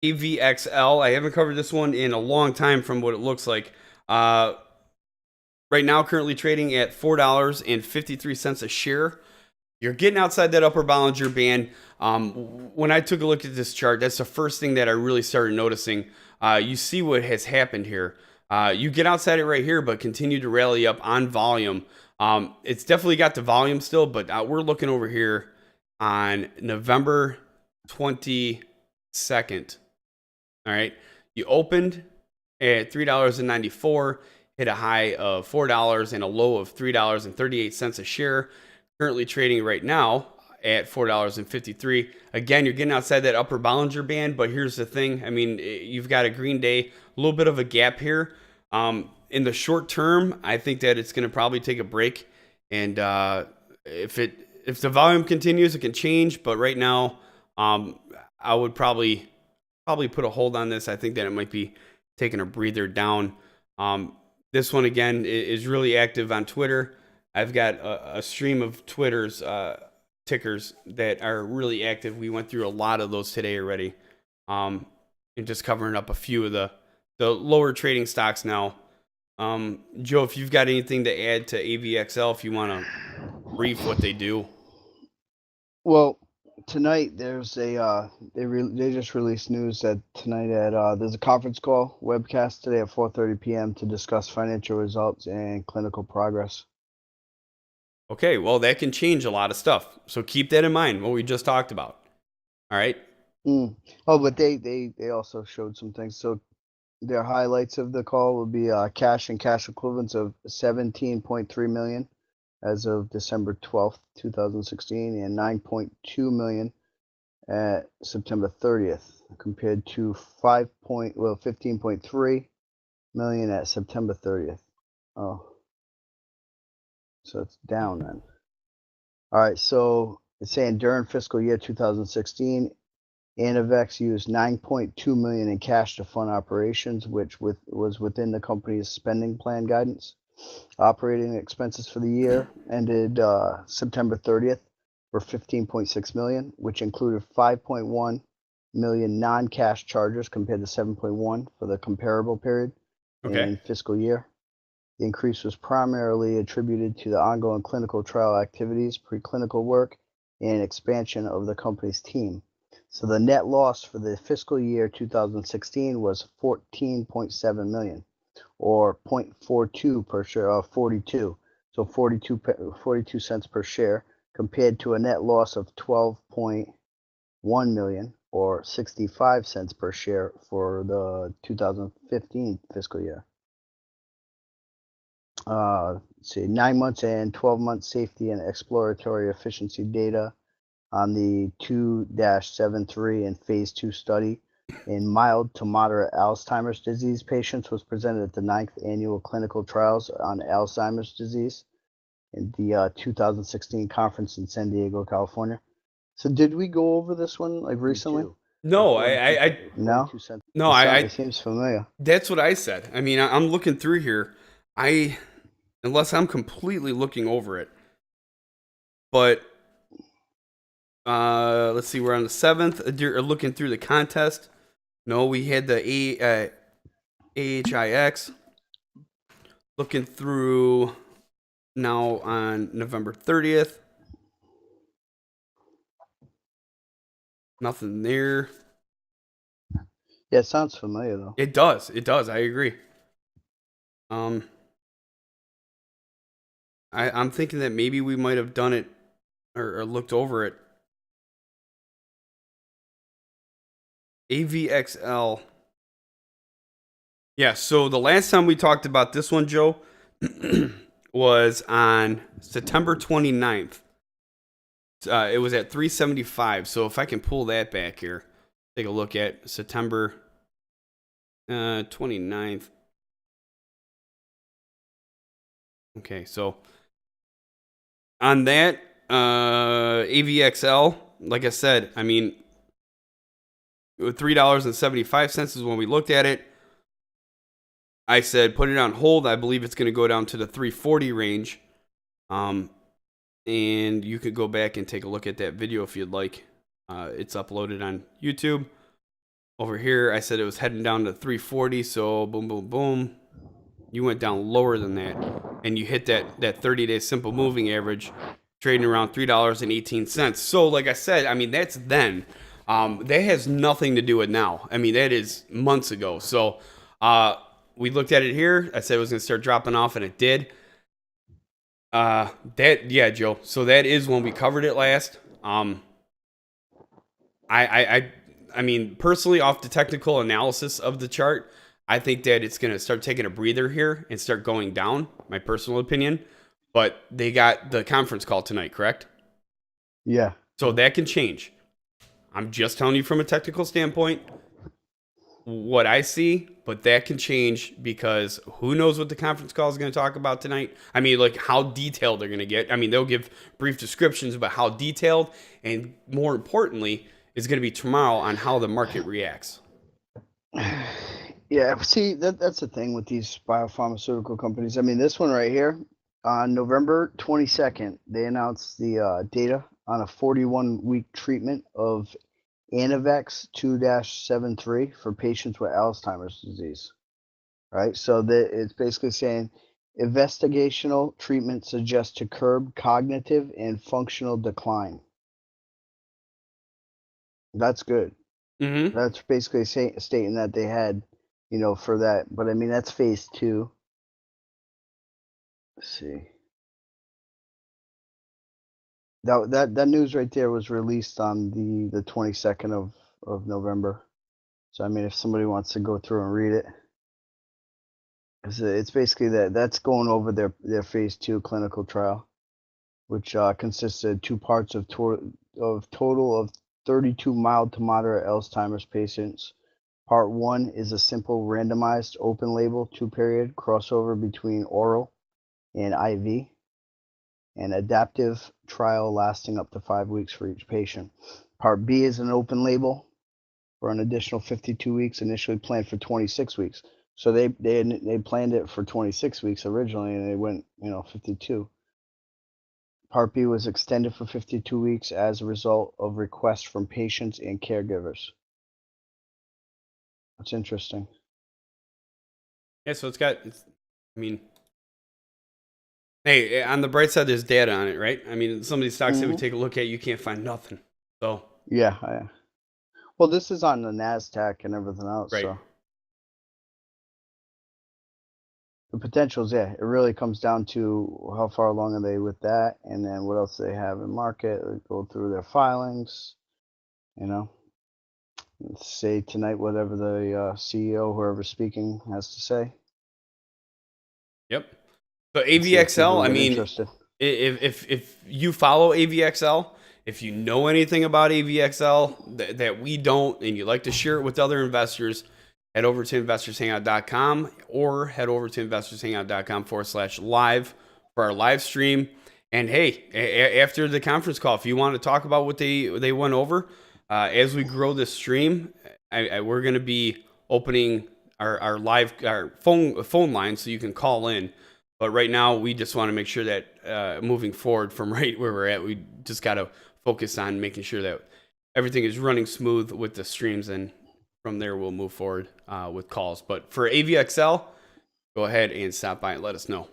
AVXL. I haven't covered this one in a long time from what it looks like. Right now, currently trading at $4.53 a share. You're getting outside that upper Bollinger Band. When I took a look at this chart, that's the first thing that I really started noticing. You see what has happened here. You get outside it right here, but continue to rally up on volume. It's definitely got the volume still, but we're looking over here on November 22nd. All right. You opened at $3.94, hit a high of $4 and a low of $3.38 a share. Currently trading right now at $4.53. Again, you're getting outside that upper Bollinger Band, but here's the thing. I mean, you've got a green day, a little bit of a gap here. In the short term, I think that it's going to probably take a break. And if the volume continues, it can change. But right now, I would probably put a hold on this. I think that it might be taking a breather down. This one, again, is really active on Twitter. I've got a stream of Twitter's tickers that are really active. We went through a lot of those today already, and just covering up a few of the lower trading stocks now. Joe, if you've got anything to add to AVXL, if you want to brief what they do. Well, tonight there's a they just released news that tonight at there's a conference call webcast today at 4:30 p.m. to discuss financial results and clinical progress. Okay, well, that can change a lot of stuff. So keep that in mind, what we just talked about. All right. Oh, but they also showed some things. So their highlights of the call will be cash and cash equivalents of 17.3 million as of December 12th, 2016, and 9.2 million at September 30th, compared to 15.3 million at September 30th. Oh, so it's down then. All right, so it's saying during fiscal year 2016, Anavex used 9.2 million in cash to fund operations, which was within the company's spending plan guidance. Operating expenses for the year ended September 30th were 15.6 million, which included 5.1 million non-cash charges compared to 7.1 for the comparable period in fiscal year. The increase was primarily attributed to the ongoing clinical trial activities, preclinical work, and expansion of the company's team. So the net loss for the fiscal year 2016 was 14.7 million, or 0.42 per share, 42. So 42 cents per share, compared to a net loss of 12.1 million, or 65 cents per share for the 2015 fiscal year. Let's see, 9 months and 12 months safety and exploratory efficiency data on the 2-73 and phase 2 study in mild to moderate Alzheimer's disease patients was presented at the 9th annual clinical trials on Alzheimer's disease in the 2016 conference in San Diego, California. So did we go over this one like recently? No, no. No, it seems familiar. That's what I said. I mean, I'm looking through here. Unless I'm completely looking over it, but let's see. We're on the 7th. Looking through the contest. No, we had the AHIX. Looking through now on November 30th. Nothing there. Yeah, it sounds familiar though. It does. I agree. I'm thinking that maybe we might have done it or looked over it. AVXL. Yeah, so the last time we talked about this one, Joe, was on September 29th. It was at 375. So if I can pull that back here, take a look at September 29th. Okay, so on that, AVXL, like I said, I mean, $3.75 is when we looked at it. I said, put it on hold. I believe it's going to go down to the 340 range. And you could go back and take a look at that video if you'd like. It's uploaded on YouTube. over here, I said it was heading down to 340. So boom, boom, boom. You went down lower than that, and you hit that 30-day simple moving average, trading around $3.18. So, like I said, I mean that's then. That has nothing to do with now. I mean that is months ago. So, we looked at it here. I said it was going to start dropping off, and it did. Yeah, Joe. So that is when we covered it last. I mean, personally, off the technical analysis of the chart, I think that it's going to start taking a breather here and start going down, my personal opinion. But they got the conference call tonight, correct? Yeah. So that can change. I'm just telling you from a technical standpoint what I see, but that can change because who knows what the conference call is going to talk about tonight. I mean, like how detailed they're going to get. I mean, they'll give brief descriptions about how detailed, and more importantly, is going to be tomorrow on how the market reacts. Yeah, see, that's the thing with these biopharmaceutical companies. I mean, this one right here, on November 22nd, they announced the data on a 41-week treatment of Anavex 2-73 for patients with Alzheimer's disease. Right? So it's basically saying investigational treatment suggests to curb cognitive and functional decline. That's good. Mm-hmm. That's basically stating that they had, for that. But I mean, that's phase 2. Let's see. That news right there was released on the 22nd of November. So I mean, if somebody wants to go through and read it, it's basically that's going over their phase 2 clinical trial, which consists of 2 parts of total of 32 mild to moderate Alzheimer's patients. Part 1 is a simple randomized open label 2-period crossover between oral and IV, an adaptive trial lasting up to 5 weeks for each patient. Part B is an open label for an additional 52 weeks, initially planned for 26 weeks. So they planned it for 26 weeks originally, and they went 52. Part B was extended for 52 weeks as a result of requests from patients and caregivers. That's interesting. Yeah, so I mean, hey, on the bright side, there's data on it, right? I mean, some of these stocks that we take a look at, you can't find nothing. So yeah. Well, this is on the NASDAQ and everything else, right. so the potentials, yeah, it really comes down to how far along are they with that, and then what else they have in market. They go through their filings, Let's say tonight whatever the CEO, whoever's speaking, has to say. Yep. So See if people AVXL, I get mean, interested. if you follow AVXL, if you know anything about AVXL that we don't, and you like to share it with other investors, head over to investorshangout.com or head over to investorshangout.com/live for our live stream. And hey, after the conference call, if you want to talk about what they went over, as we grow this stream, we're going to be opening our phone line so you can call in. But right now, we just want to make sure that moving forward from right where we're at, we just got to focus on making sure that everything is running smooth with the streams, and from there we'll move forward with calls. But for AVXL, go ahead and stop by and let us know.